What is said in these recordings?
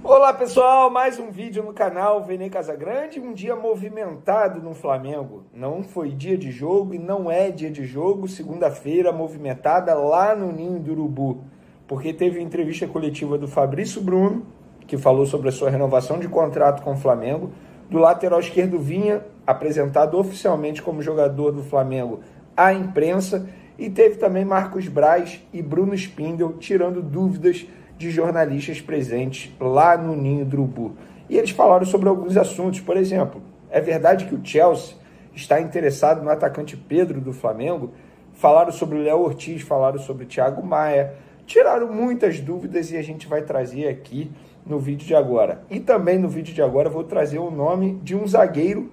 Olá pessoal, mais um vídeo no canal Vene Casagrande. Um dia movimentado no Flamengo. Não foi dia de jogo e não é dia de jogo. Segunda-feira movimentada lá no Ninho do Urubu, porque teve entrevista coletiva do Fabrício Bruno, que falou sobre a sua renovação de contrato com o Flamengo. Do lateral esquerdo Vinha, apresentado oficialmente como jogador do Flamengo à imprensa. E teve também Marcos Braz e Bruno Spindel tirando dúvidas de jornalistas presentes lá no Ninho do Urubu. E eles falaram sobre alguns assuntos. Por exemplo, é verdade que o Chelsea está interessado no atacante Pedro do Flamengo? Falaram sobre o Léo Ortiz, falaram sobre o Thiago Maia, tiraram muitas dúvidas e a gente vai trazer aqui no vídeo de agora. E também no vídeo de agora eu vou trazer o nome de um zagueiro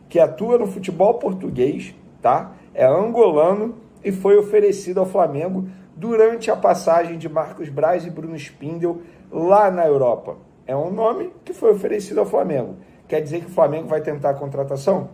que atua no futebol português, tá? É angolano e foi oferecido ao Flamengo durante a passagem de Marcos Braz e Bruno Spindel lá na Europa. É um nome que foi oferecido ao Flamengo. Quer dizer que o Flamengo vai tentar a contratação?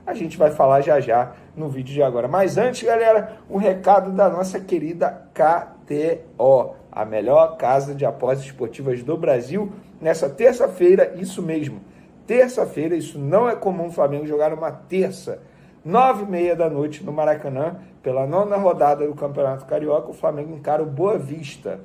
A gente vai falar já já no vídeo de agora. Mas antes, galera, um recado da nossa querida KTO, a melhor casa de apostas esportivas do Brasil. Nessa terça-feira, isso mesmo, terça-feira, isso não é comum o Flamengo jogar uma terça, 9h30 da noite no Maracanã, pela 9ª rodada do Campeonato Carioca, o Flamengo encara o Boa Vista.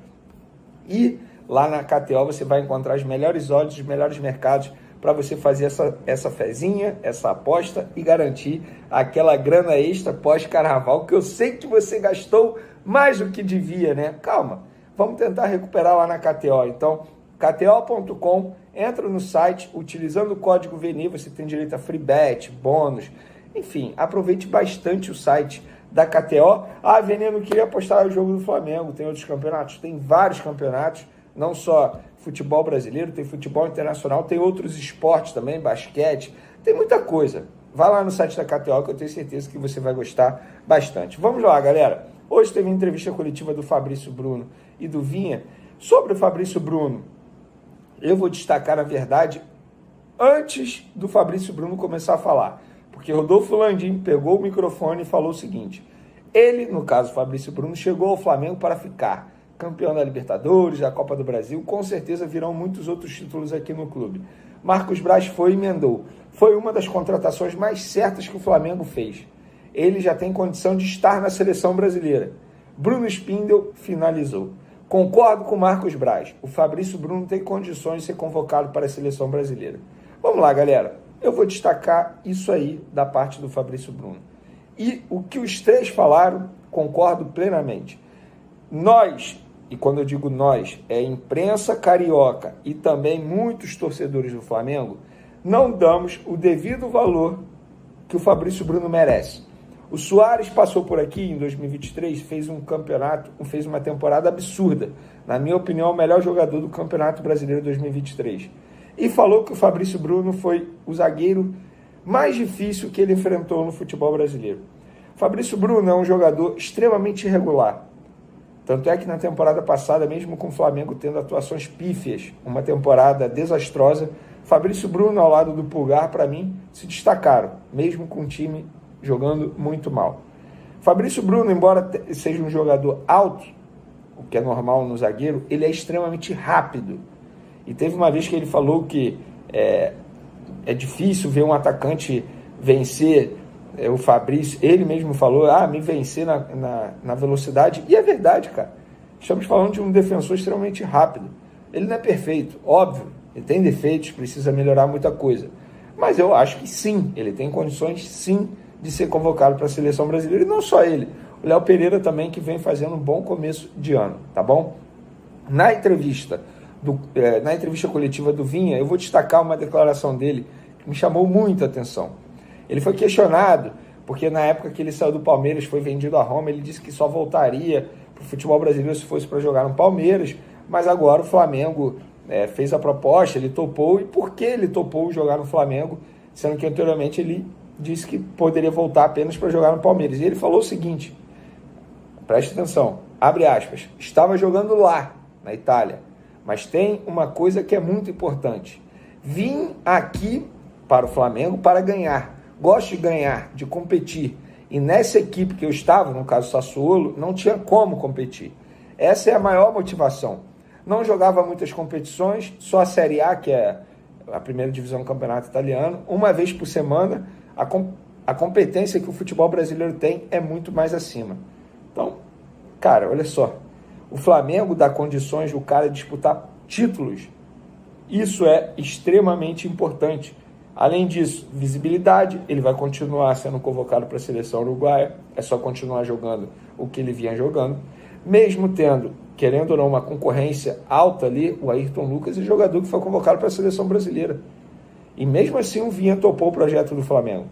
E lá na KTO você vai encontrar as melhores odds, os melhores mercados para você fazer essa fezinha, essa aposta e garantir aquela grana extra pós-carnaval, que eu sei que você gastou mais do que devia, né? Calma, vamos tentar recuperar lá na KTO. Então, kto.com, entra no site, utilizando o código VENE, você tem direito a free bet, bônus. Enfim, aproveite bastante o site da KTO. Ah, Vene, não queria apostar no jogo do Flamengo. Tem outros campeonatos? Tem vários campeonatos, não só futebol brasileiro, tem futebol internacional, tem outros esportes também, basquete, tem muita coisa. Vai lá no site da KTO que eu tenho certeza que você vai gostar bastante. Vamos lá, galera. Hoje teve entrevista coletiva do Fabrício Bruno e do Vinha. Sobre o Fabrício Bruno, eu vou destacar, na verdade, antes do Fabrício Bruno começar a falar. Porque Rodolfo Landim pegou o microfone e falou o seguinte: ele, no caso Fabrício Bruno, chegou ao Flamengo para ficar campeão da Libertadores, da Copa do Brasil, com certeza virão muitos outros títulos aqui no clube. Marcos Braz foi e emendou. Foi uma das contratações mais certas que o Flamengo fez. Ele já tem condição de estar na seleção brasileira. Bruno Spindel finalizou. Concordo com Marcos Braz. O Fabrício Bruno tem condições de ser convocado para a seleção brasileira. Vamos lá, galera. Eu vou destacar isso aí da parte do Fabrício Bruno. E o que os três falaram, concordo plenamente. Nós, e quando eu digo nós, é a imprensa carioca e também muitos torcedores do Flamengo, não damos o devido valor que o Fabrício Bruno merece. O Suárez passou por aqui em 2023, fez uma temporada absurda. Na minha opinião, o melhor jogador do Campeonato Brasileiro 2023. E falou que o Fabrício Bruno foi o zagueiro mais difícil que ele enfrentou no futebol brasileiro. Fabrício Bruno é um jogador extremamente irregular. Tanto é que na temporada passada, mesmo com o Flamengo tendo atuações pífias, uma temporada desastrosa, Fabrício Bruno ao lado do Pulgar, para mim, se destacaram, mesmo com o time jogando muito mal. Fabrício Bruno, embora seja um jogador alto, o que é normal no zagueiro, ele é extremamente rápido. E teve uma vez que ele falou que é difícil ver um atacante vencer o Fabrício. Ele mesmo falou, me vencer na velocidade. E é verdade, cara. Estamos falando de um defensor extremamente rápido. Ele não é perfeito, óbvio. Ele tem defeitos, precisa melhorar muita coisa. Mas eu acho que sim, ele tem condições sim de ser convocado para a seleção brasileira. E não só ele. O Léo Pereira também, que vem fazendo um bom começo de ano, tá bom? Na entrevista coletiva do Vinha, eu vou destacar uma declaração dele que me chamou muita atenção. Ele foi questionado, porque na época que ele saiu do Palmeiras, foi vendido a Roma, ele disse que só voltaria para o futebol brasileiro se fosse para jogar no Palmeiras, mas agora o Flamengo fez a proposta, ele topou. E por que ele topou jogar no Flamengo, sendo que anteriormente ele disse que poderia voltar apenas para jogar no Palmeiras? E ele falou o seguinte, preste atenção, abre aspas, estava jogando lá, na Itália, mas tem uma coisa que é muito importante. Vim aqui para o Flamengo para ganhar. Gosto de ganhar, de competir. E nessa equipe que eu estava, no caso Sassuolo, não tinha como competir. Essa é a maior motivação. não jogava muitas competições, só a Série A, que é a primeira divisão do campeonato italiano, uma vez por semana. A competência que o futebol brasileiro tem é muito mais acima. Então, cara, olha só, o Flamengo dá condições do cara disputar títulos. Isso é extremamente importante. Além disso, visibilidade, ele vai continuar sendo convocado para a seleção uruguaia, é só continuar jogando o que ele vinha jogando, mesmo tendo, querendo ou não, uma concorrência alta ali, o Ayrton Lucas é jogador que foi convocado para a seleção brasileira. E mesmo assim o Vinha topou o projeto do Flamengo.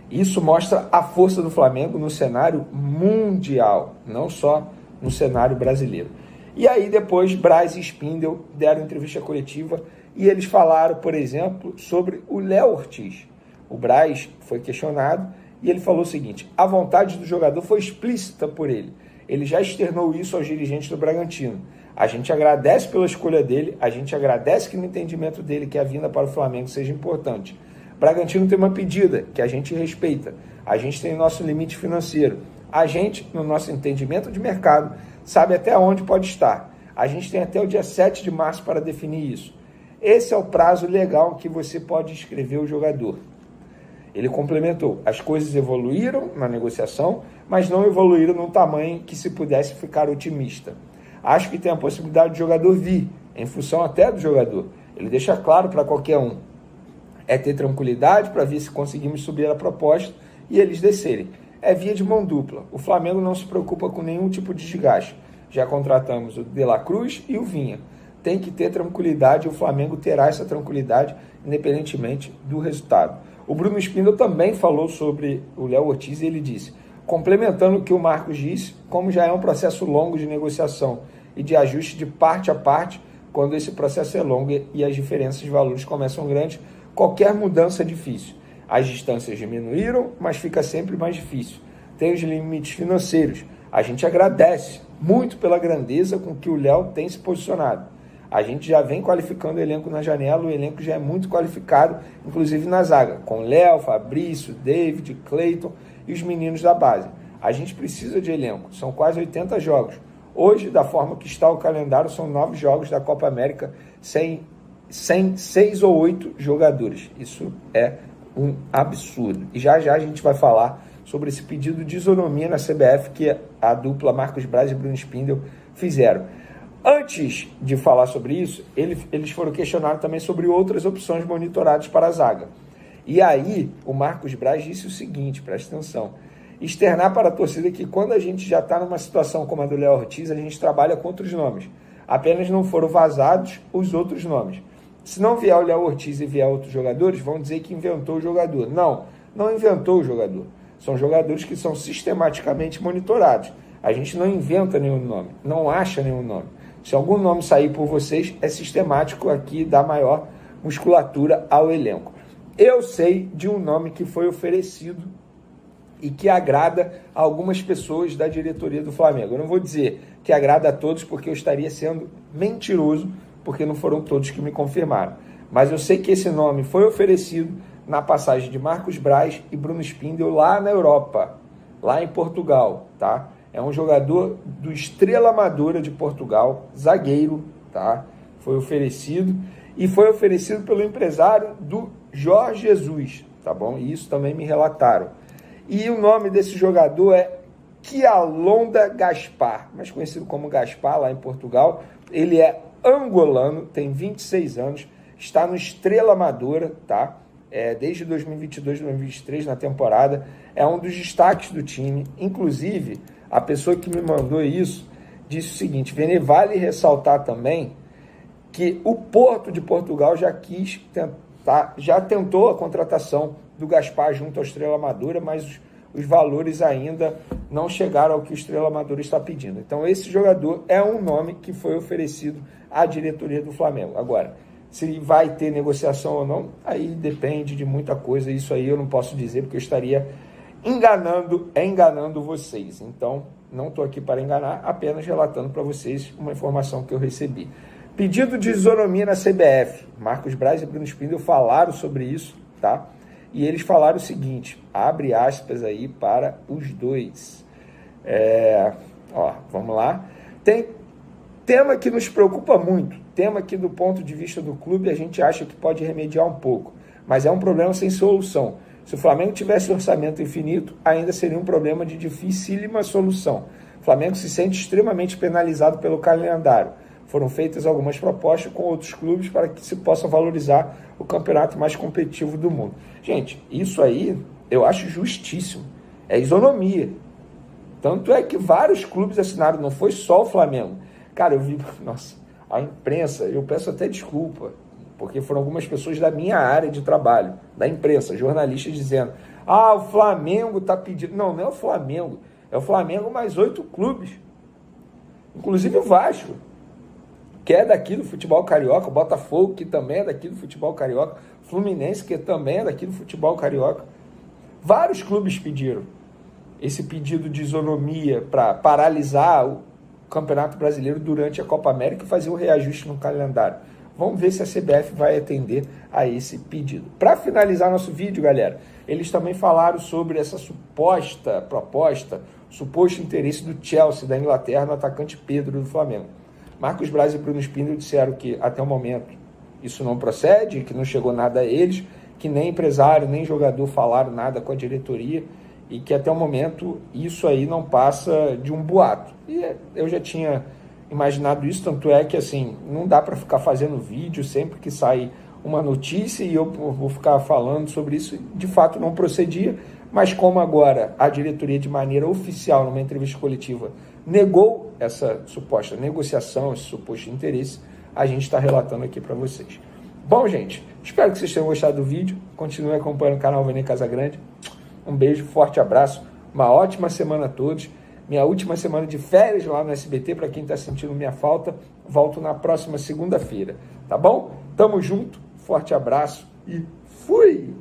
Isso mostra a força do Flamengo no cenário mundial, não só no cenário brasileiro. E aí depois Braz e Spindel deram entrevista coletiva e eles falaram, por exemplo, sobre o Léo Ortiz. O Braz foi questionado e ele falou o seguinte: a vontade do jogador foi explícita por ele. Ele já externou isso aos dirigentes do Bragantino. A gente agradece pela escolha dele, a gente agradece que no entendimento dele que a vinda para o Flamengo seja importante. Bragantino tem uma pedida que a gente respeita. A gente tem nosso limite financeiro. A gente, no nosso entendimento de mercado, sabe até onde pode estar. A gente tem até o dia 7 de março para definir isso. Esse é o prazo legal que você pode inscrever o jogador. Ele complementou: as coisas evoluíram na negociação, mas não evoluíram num tamanho que se pudesse ficar otimista. Acho que tem a possibilidade do jogador vir, em função até do jogador. Ele deixa claro para qualquer um. É ter tranquilidade para ver se conseguimos subir a proposta e eles descerem. É via de mão dupla. O Flamengo não se preocupa com nenhum tipo de desgaste. Já contratamos o De La Cruz e o Vinha. Tem que ter tranquilidade e o Flamengo terá essa tranquilidade independentemente do resultado. O Bruno Spindel também falou sobre o Léo Ortiz e ele disse, complementando o que o Marcos disse, como já é um processo longo de negociação e de ajuste de parte a parte, quando esse processo é longo e as diferenças de valores começam grandes, qualquer mudança é difícil. As distâncias diminuíram, mas fica sempre mais difícil. Tem os limites financeiros. A gente agradece muito pela grandeza com que o Léo tem se posicionado. A gente já vem qualificando o elenco na janela, o elenco já é muito qualificado, inclusive na zaga, com Léo, Fabrício, David, Cleiton e os meninos da base. A gente precisa de elenco, são quase 80 jogos. Hoje, da forma que está o calendário, são 9 jogos da Copa América sem 6 ou 8 jogadores. Isso é um absurdo. E já já a gente vai falar sobre esse pedido de isonomia na CBF que a dupla Marcos Braz e Bruno Spindel fizeram. Antes de falar sobre isso, eles foram questionados também sobre outras opções monitoradas para a zaga. E aí, o Marcos Braz disse o seguinte, presta atenção, externar para a torcida que quando a gente já está numa situação como a do Léo Ortiz, a gente trabalha com outros nomes. Apenas não foram vazados os outros nomes. Se não vier o Léo Ortiz e vier outros jogadores, vão dizer que inventou o jogador. Não, não inventou o jogador. São jogadores que são sistematicamente monitorados. A gente não inventa nenhum nome, não acha nenhum nome. Se algum nome sair por vocês, é sistemático aqui dar maior musculatura ao elenco. Eu sei de um nome que foi oferecido e que agrada a algumas pessoas da diretoria do Flamengo. Eu não vou dizer que agrada a todos, porque eu estaria sendo mentiroso, porque não foram todos que me confirmaram. Mas eu sei que esse nome foi oferecido na passagem de Marcos Braz e Bruno Spindel lá na Europa, lá em Portugal, tá? É um jogador do Estrela Amadora de Portugal, zagueiro, tá? Foi oferecido e foi oferecido pelo empresário do Jorge Jesus, tá bom? E isso também me relataram. E o nome desse jogador é Quialonda Gaspar, mais conhecido como Gaspar lá em Portugal. Ele é angolano, tem 26 anos, está no Estrela Amadora, tá? Desde 2022, 2023 na temporada, é um dos destaques do time. Inclusive, a pessoa que me mandou isso disse o seguinte, vale ressaltar também que o Porto de Portugal já tentou a contratação do Gaspar junto ao Estrela Amadora, mas os valores ainda não chegaram ao que o Estrela Amadora está pedindo. Então esse jogador é um nome que foi oferecido à diretoria do Flamengo. Agora, se vai ter negociação ou não, aí depende de muita coisa, isso aí eu não posso dizer porque eu estaria enganando vocês. Então, não estou aqui para enganar, apenas relatando para vocês uma informação que eu recebi. Pedido de isonomia na CBF. Marcos Braz e Bruno Spindel falaram sobre isso, tá? E eles falaram o seguinte, abre aspas aí para os dois. Vamos lá. tema que nos preocupa muito, tema que do ponto de vista do clube a gente acha que pode remediar um pouco, mas é um problema sem solução. Se o Flamengo tivesse orçamento infinito, ainda seria um problema de dificílima solução. O Flamengo se sente extremamente penalizado pelo calendário. Foram feitas algumas propostas com outros clubes para que se possa valorizar o campeonato mais competitivo do mundo. Gente, isso aí eu acho justíssimo. É isonomia. Tanto é que vários clubes assinaram, não foi só o Flamengo. Cara, eu vi, nossa, a imprensa, eu peço até desculpa, porque foram algumas pessoas da minha área de trabalho, da imprensa, jornalistas dizendo, o Flamengo está pedindo. Não, não é o Flamengo, é o Flamengo mais 8 clubes, inclusive o Vasco, que é daqui do futebol carioca, o Botafogo, que também é daqui do futebol carioca, o Fluminense, que também é daqui do futebol carioca. Vários clubes pediram esse pedido de isonomia para paralisar o Campeonato Brasileiro durante a Copa América e fazer um reajuste no calendário. Vamos ver se a CBF vai atender a esse pedido. Para finalizar nosso vídeo, galera, eles também falaram sobre essa suposta proposta, suposto interesse do Chelsea da Inglaterra no atacante Pedro do Flamengo. Marcos Braz e Bruno Spindel disseram que até o momento isso não procede, que não chegou nada a eles, que nem empresário, nem jogador falaram nada com a diretoria e que até o momento isso aí não passa de um boato. E eu já tinha imaginado isso, tanto é que assim, não dá para ficar fazendo vídeo sempre que sai uma notícia e eu vou ficar falando sobre isso. De fato não procedia, mas como agora a diretoria de maneira oficial, numa entrevista coletiva, negou essa suposta negociação, esse suposto interesse, a gente está relatando aqui para vocês. Bom, gente, espero que vocês tenham gostado do vídeo. Continue acompanhando o canal Vene Casagrande. Um beijo, forte abraço, uma ótima semana a todos. Minha última semana de férias lá no SBT, para quem está sentindo minha falta, volto na próxima segunda-feira, tá bom? Tamo junto, forte abraço e fui!